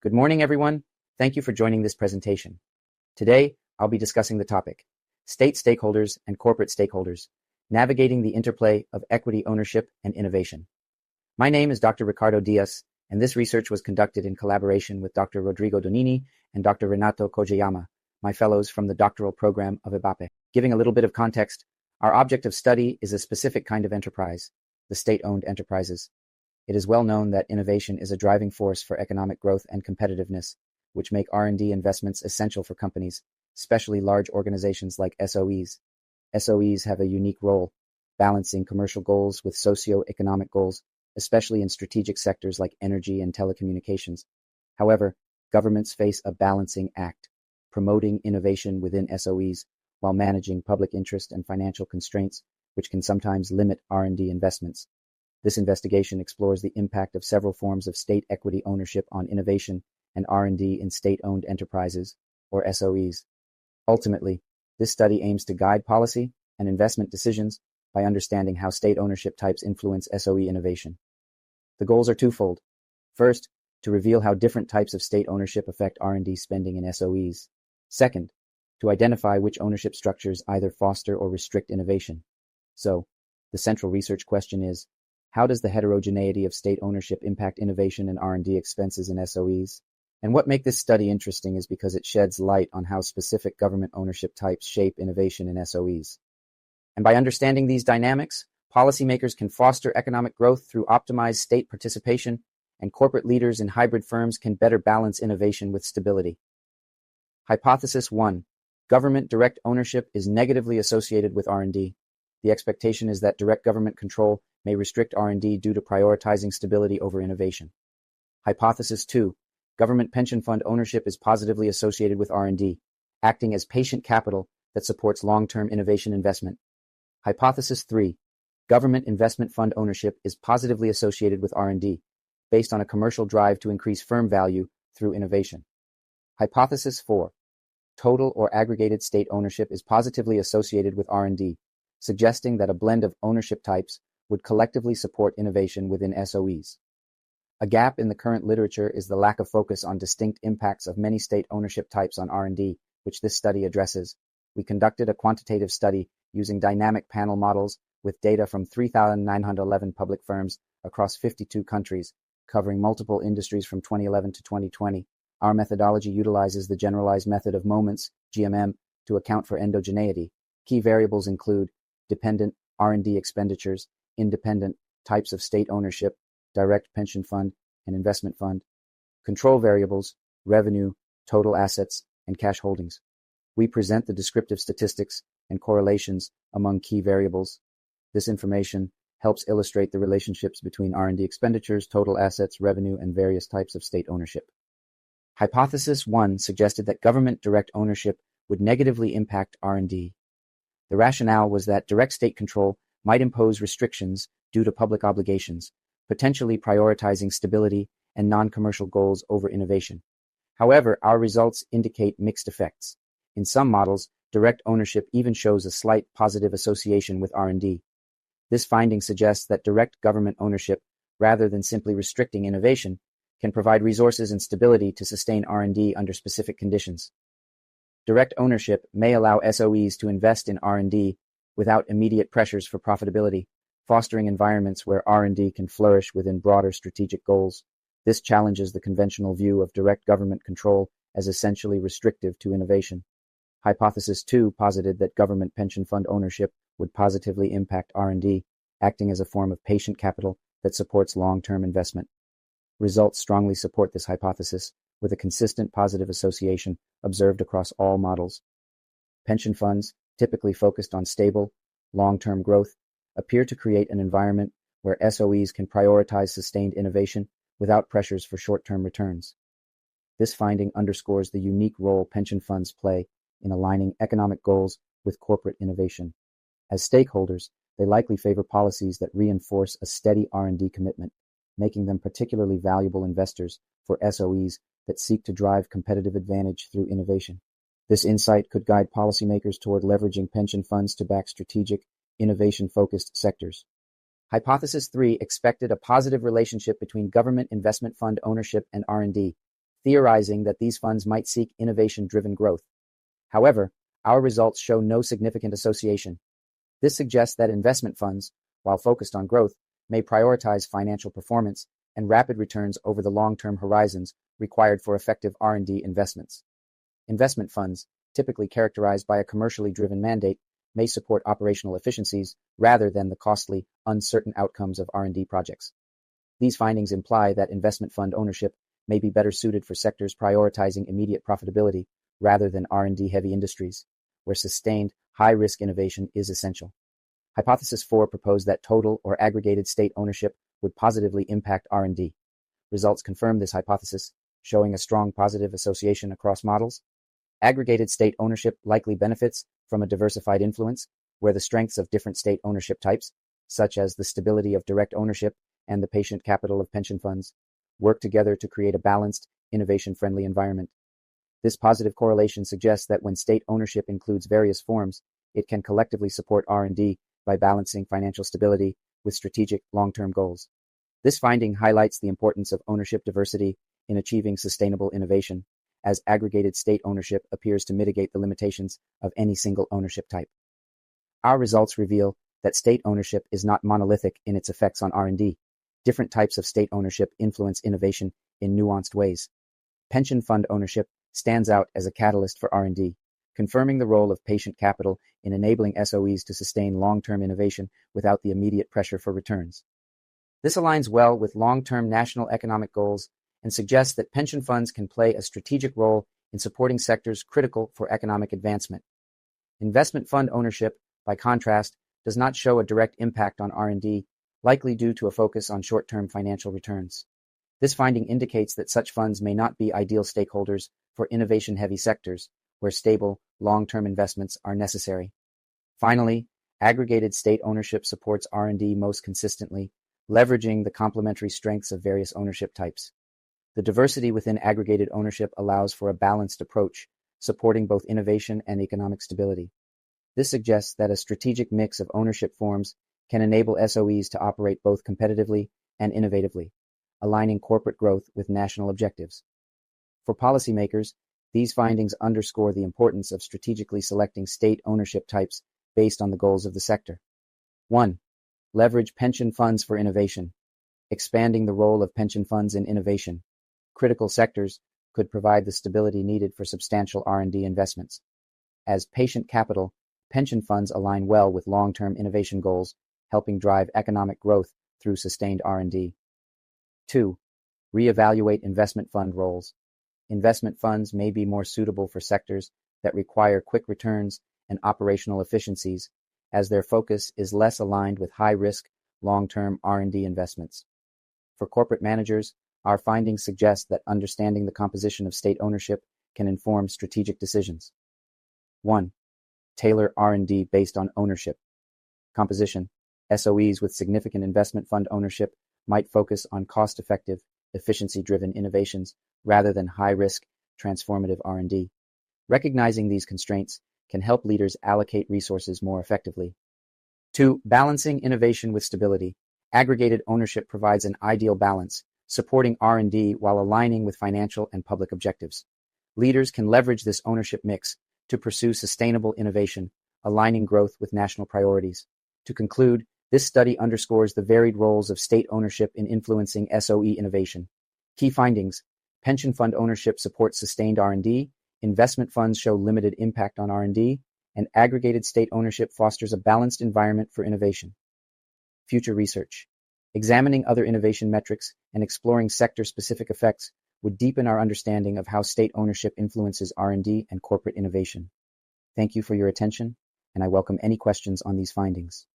Good morning, everyone. Thank you for joining this presentation. Today, I'll be discussing the topic, State Stakeholders and Corporate Stakeholders, Navigating the Interplay of Equity Ownership and Innovation. My name is Dr. Ricardo Diaz, and this research was conducted in collaboration with Dr. Rodrigo Donini and Dr. Renato Kogeyama, my fellows from the doctoral program of EBAPE. Giving a little bit of context, our object of study is a specific kind of enterprise, the state-owned enterprises. It is well known that innovation is a driving force for economic growth and competitiveness, which make R&D investments essential for companies, especially large organizations like SOEs. SOEs have a unique role, balancing commercial goals with socio-economic goals, especially in strategic sectors like energy and telecommunications. However, governments face a balancing act, promoting innovation within SOEs while managing public interest and financial constraints, which can sometimes limit R&D investments. This investigation explores the impact of several forms of state equity ownership on innovation and R&D in state-owned enterprises, or SOEs. Ultimately, this study aims to guide policy and investment decisions by understanding how state ownership types influence SOE innovation. The goals are twofold. First, to reveal how different types of state ownership affect R&D spending in SOEs. Second, to identify which ownership structures either foster or restrict innovation. So, the central research question is, how does the heterogeneity of state ownership impact innovation and R&D expenses in SOEs? And what makes this study interesting is because it sheds light on how specific government ownership types shape innovation in SOEs. And by understanding these dynamics, policymakers can foster economic growth through optimized state participation, and corporate leaders in hybrid firms can better balance innovation with stability. Hypothesis 1. Government direct ownership is negatively associated with R&D. The expectation is that direct government control may restrict R&D due to prioritizing stability over innovation. Hypothesis 2. Government pension fund ownership is positively associated with R&D, acting as patient capital that supports long-term innovation investment. Hypothesis 3. Government investment fund ownership is positively associated with R&D, based on a commercial drive to increase firm value through innovation. Hypothesis 4. Total or aggregated state ownership is positively associated with R&D, suggesting that a blend of ownership types would collectively support innovation within SOEs. A gap in the current literature is the lack of focus on distinct impacts of many state ownership types on R&D, which this study addresses. We conducted a quantitative study using dynamic panel models with data from 3,911 public firms across 52 countries, covering multiple industries from 2011 to 2020. Our methodology utilizes the generalized method of moments, GMM, to account for endogeneity. Key variables include dependent R&D expenditures, independent types of state ownership, direct pension fund and investment fund, control variables, revenue, total assets, and cash holdings. We present the descriptive statistics and correlations among key variables. This information helps illustrate the relationships between R&D expenditures, total assets, revenue, and various types of state ownership. Hypothesis 1 suggested that government direct ownership would negatively impact R&D. The rationale was that direct state control might impose restrictions due to public obligations, potentially prioritizing stability and non-commercial goals over innovation. However, our results indicate mixed effects. In some models, direct ownership even shows a slight positive association with R&D. This finding suggests that direct government ownership, rather than simply restricting innovation, can provide resources and stability to sustain R&D under specific conditions. Direct ownership may allow SOEs to invest in R&D without immediate pressures for profitability, fostering environments where R&D can flourish within broader strategic goals. This challenges the conventional view of direct government control as essentially restrictive to innovation. Hypothesis 2 posited that government pension fund ownership would positively impact R&D, acting as a form of patient capital that supports long-term investment. Results strongly support this hypothesis, with a consistent positive association observed across all models. Pension funds, typically focused on stable, long-term growth, appear to create an environment where SOEs can prioritize sustained innovation without pressures for short-term returns. This finding underscores the unique role pension funds play in aligning economic goals with corporate innovation. As stakeholders, they likely favor policies that reinforce a steady R&D commitment, making them particularly valuable investors for SOEs that seek to drive competitive advantage through innovation. This insight could guide policymakers toward leveraging pension funds to back strategic, innovation-focused sectors. Hypothesis 3 expected a positive relationship between government investment fund ownership and R&D, theorizing that these funds might seek innovation-driven growth. However, our results show no significant association. This suggests that investment funds, while focused on growth, may prioritize financial performance and rapid returns over the long-term horizons required for effective R&D investments. Investment funds, typically characterized by a commercially driven mandate, may support operational efficiencies rather than the costly, uncertain outcomes of R&D projects. These findings imply that investment fund ownership may be better suited for sectors prioritizing immediate profitability rather than R&D-heavy industries, where sustained, high-risk innovation is essential. Hypothesis 4 proposed that total or aggregated state ownership would positively impact R&D. Results confirm this hypothesis, showing a strong positive association across models. Aggregated state ownership likely benefits from a diversified influence, where the strengths of different state ownership types, such as the stability of direct ownership and the patient capital of pension funds, work together to create a balanced, innovation-friendly environment. This positive correlation suggests that when state ownership includes various forms, it can collectively support R&D by balancing financial stability with strategic, long-term goals. This finding highlights the importance of ownership diversity in achieving sustainable innovation, as aggregated state ownership appears to mitigate the limitations of any single ownership type. Our results reveal that state ownership is not monolithic in its effects on R&D. Different types of state ownership influence innovation in nuanced ways. Pension fund ownership stands out as a catalyst for R&D, confirming the role of patient capital in enabling SOEs to sustain long-term innovation without the immediate pressure for returns. This aligns well with long-term national economic goals and suggests that pension funds can play a strategic role in supporting sectors critical for economic advancement. Investment fund ownership, by contrast, does not show a direct impact on R&D, likely due to a focus on short-term financial returns. This finding indicates that such funds may not be ideal stakeholders for innovation-heavy sectors, where stable, long-term investments are necessary. Finally, aggregated state ownership supports R&D most consistently, leveraging the complementary strengths of various ownership types. The diversity within aggregated ownership allows for a balanced approach, supporting both innovation and economic stability. This suggests that a strategic mix of ownership forms can enable SOEs to operate both competitively and innovatively, aligning corporate growth with national objectives. For policymakers, these findings underscore the importance of strategically selecting state ownership types based on the goals of the sector. 1. Leverage pension funds for innovation. Expanding the role of pension funds in innovation. Critical sectors could provide the stability needed for substantial R&D investments. As patient capital, pension funds align well with long-term innovation goals, helping drive economic growth through sustained R&D. 2. Reevaluate investment fund roles. Investment funds may be more suitable for sectors that require quick returns and operational efficiencies, as their focus is less aligned with high-risk, long-term R&D investments. For corporate managers, our findings suggest that understanding the composition of state ownership can inform strategic decisions. 1. Tailor R&D based on ownership. Composition. SOEs with significant investment fund ownership might focus on cost-effective, efficiency-driven innovations rather than high-risk, transformative R&D. Recognizing these constraints can help leaders allocate resources more effectively. 2. Balancing innovation with stability. Aggregated ownership provides an ideal balance, supporting R&D while aligning with financial and public objectives. Leaders can leverage this ownership mix to pursue sustainable innovation, aligning growth with national priorities. To conclude, this study underscores the varied roles of state ownership in influencing SOE innovation. Key findings: pension fund ownership supports sustained R&D, investment funds show limited impact on R&D, and aggregated state ownership fosters a balanced environment for innovation. Future research. Examining other innovation metrics and exploring sector-specific effects would deepen our understanding of how state ownership influences R&D and corporate innovation. Thank you for your attention, and I welcome any questions on these findings.